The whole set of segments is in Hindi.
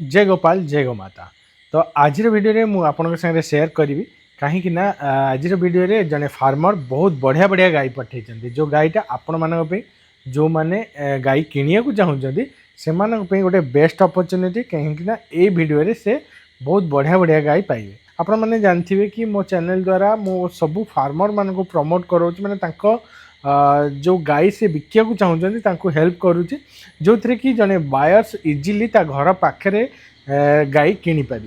जय गोपाल जय गोमाता। तो आज वीडियो मुझे आपन साथ शेयर करी कहीं आज वीडियो जड़े फार्मर बहुत बढ़िया बढ़िया गाई पठे जो गाईटा आपण मान जो मैंने गाई किणिया को चाहते से गोटे बेस्ट अपॉर्चुनिटी कहीं वीडियो से बहुत बढ़िया बढ़िया गाई पाइबे। आपण मैंने जानते कि मो चैनल द्वारा मो सबू फार्मर मान को प्रमोट करोच मैंने जो गाई से बिकिया को चाहते हेल्प करुच्ची जो थी कि जड़े बायर्स इजिली घर पाखे गाई किनी पार।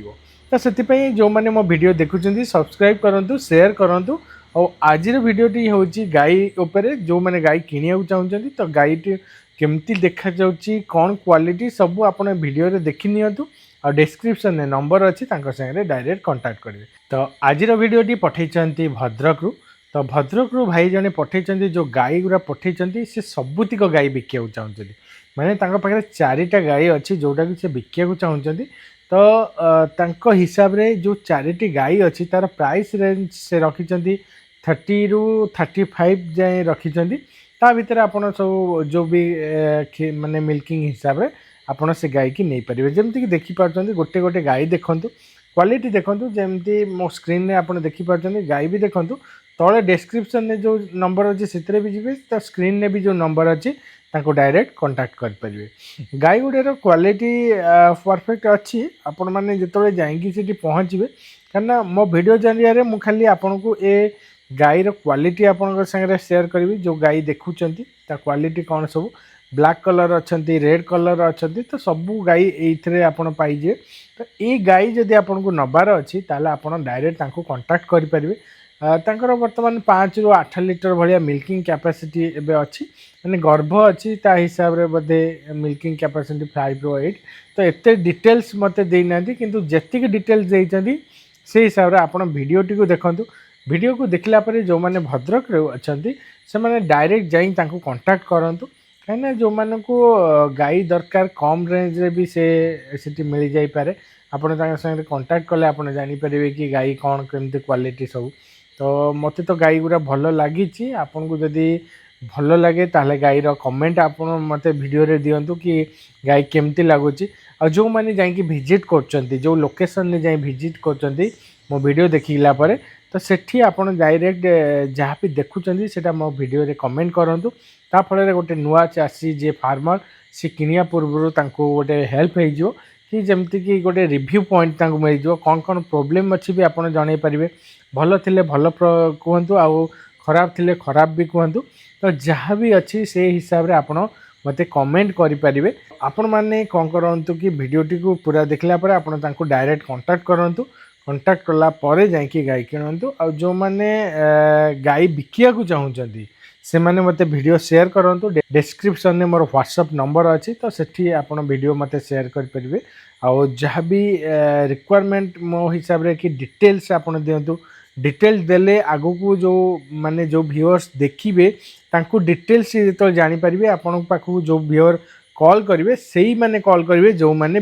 तो से जो मैंने मो वीडियो देखुं सब्सक्राइब करूँ शेयर करूँ और आज वीडियोटी हूँ गाई उपरे जो मैंने गाई किणिया चाहते तो गाईटी केमती देखा जाउची कौन क्वालिटी सबू आपन वीडियो रे देखि नियंतु और डिस्क्रिप्शन में नंबर अच्छी सागे डायरेक्ट कांटेक्ट करेंगे। तो आज वीडियोटी पठेइछंती भद्रक रु। तो भद्रक रु भाई जने पठेइछंती जो गाई गुरा पठेइछंती से सबुतिक गाई बिकिया चाहते माने तांका पाखरे चारिटा गाई अच्छी जोटा कि से बिकिया चाहते। तो हिसाब रे जो चारिटी गाई अच्छी तार प्राइस रेंज से रखिछंती 30 रु 35 जाए रखिछंती। ता भीतर आपन सब जो भी माने मिल्किंग हिसाब रे आपन से गाई की नहीं पारे। जमती कि देखि पारछंती गोटे गोटे गाई देखंतु क्वालिटी देखंतु जेमती मो स्क्रीन रे आपन देखि पारछंती गाई भी देखंतु तले डिस्क्रिप्शन में जो नंबर अच्छे से भी जी तो स्क्रीन में भी जो नंबर अच्छी डायरेक्ट कांटेक्ट करेंगे। गाई गुड़ार क्वालिटी परफेक्ट अच्छी आपण मैंने जो जाकि पहुँचे कहीं मो वीडियो जरिया मु खाली आपन को ए गाईर क्वालिटी आपण सागर शेयर करी जो गाई देखुं क्वालिटी कौन सब ब्लैक कलर अच्छा रेड कलर अच्छा तो सबू गाई ये आपड़ पाइजे। तो ये गाई जदि आपन को नबार अच्छी ताले आपन डायरेक्ट कांटेक्ट करेंगे। तांकर वर्तमान 5 रु 8 लिटर भाया मिल्किंग कैपेसिटी एबे अच्छी माने गर्भ अच्छी ता हिसाब रे बदे मिल्किंग कैपेसिटी 5 रु 8। तो एते डिटेल्स मते देना किंतु जेतिक डिटेल्स देइछंदी से हिसाब रे आपण वीडियोटी को देखंतु। वीडियो को देखला परे जो माने भद्रक रे अछंती से माने डायरेक्ट जाई तांको कांटेक्ट करंतु कहीं जो मान को गाई दरकार कम रेंज रे भी से मिल जाई पारे। आपण तांका संगे कांटेक्ट कले आपण जानि परिबे कि गाई कौन केमती क्वालिटी सब। तो मत तो गाई गुरा भल लगी आपन को जदि भल लगे ताले गाईर कमेंट आपन मते वीडियो रे दियंतु कि गाई केमती लगुच। और जो मैंने जाकि भिजिट कर जो लोकेशन ने जाई भिजिट कर मो वीडियो देखिला परे तो सेठी आपन डायरेक्ट जहाँ भी देखुं सेटा मो वीडियो रे कमेंट करंतु ता फल गोटे नुआ चाषी जे फार्मर से किनिया पूर्व गोटे हेल्प हो कि जमती कि गोटे रिव्यू पॉइंट मिल जाव कौन कौन प्रोब्लेम अच्छी भी आपड़ जन पारे भल थे भल कहतु आउ खराब थे खराब भी कहतु। तो जहाँ भी अच्छी से हिसाब से आपड़ मत कमेंट करें। आपण मैंने कौन करूँ कि वीडियोटी को पूरा देखला आपड़ डायरेक्ट कांटेक्ट करूँ कांटेक्ट कला जाकि गाई किणतु। आ जो मैंने गाई बिकिया चाहते से मैंने मत वीडियो शेयर करूँ डिस्क्रिप्शन में मोर व्हाट्सएप नंबर अच्छी तो सेठी आपन वीडियो मत शेयर करेंगे। आउ जहाँ भी रिक्वायरमेंट मो हिसाब रे कि डिटेल्स आपन दिंतु डिटेल्स देले आगु को जो माने जो व्यूअर्स देखिए तांको डिटेल्स जो जानीपारे आपण पाखु जो व्यूअर कॉल करेंगे से ही मैंने कॉल करेंगे जो मैंने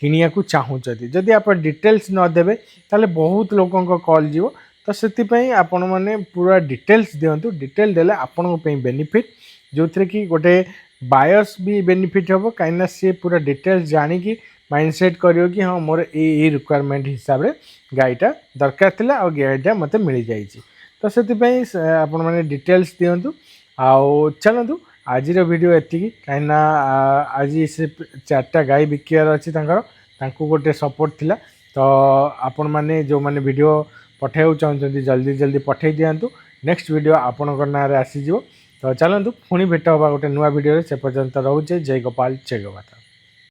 किनिया को चाहूँगी। जदि आप डिटेल्स न देवे ताले बहुत लोगों कॉल जीवो। तो से आपण मैंने पूरा डिटेल्स दिंतु डिटेल देले आपण बेनिफिट जो थे कि गोटे बायर्स भी बेनिफिट हम कहीं सी पूरा डिटेल्स जानिकी माइंडसेट करियो कि हाँ मोर ये रिक्वायरमेंट हिसाब से गाईटा दरकार थिला और गाईटा मते मिल जाइए। तो से आपण मैंने डिटेल्स दिंतु आउ चलतु आज वीडियो एति कहीं आज से 4टा गाई बिकियार अच्छी गोटे सपोर्ट थिला। तो आपण मैंने जो मैंने वीडियो पठाइबा चाहते जल्दी जल्दी पठे दिंतु नेक्स्ट वीडियो आपण ना आसीज। तो चलतु पुणी भेट हवा गोटे नुआ वीडियो से पर्यंत रोचे। जय गोपाल जय गोमाता।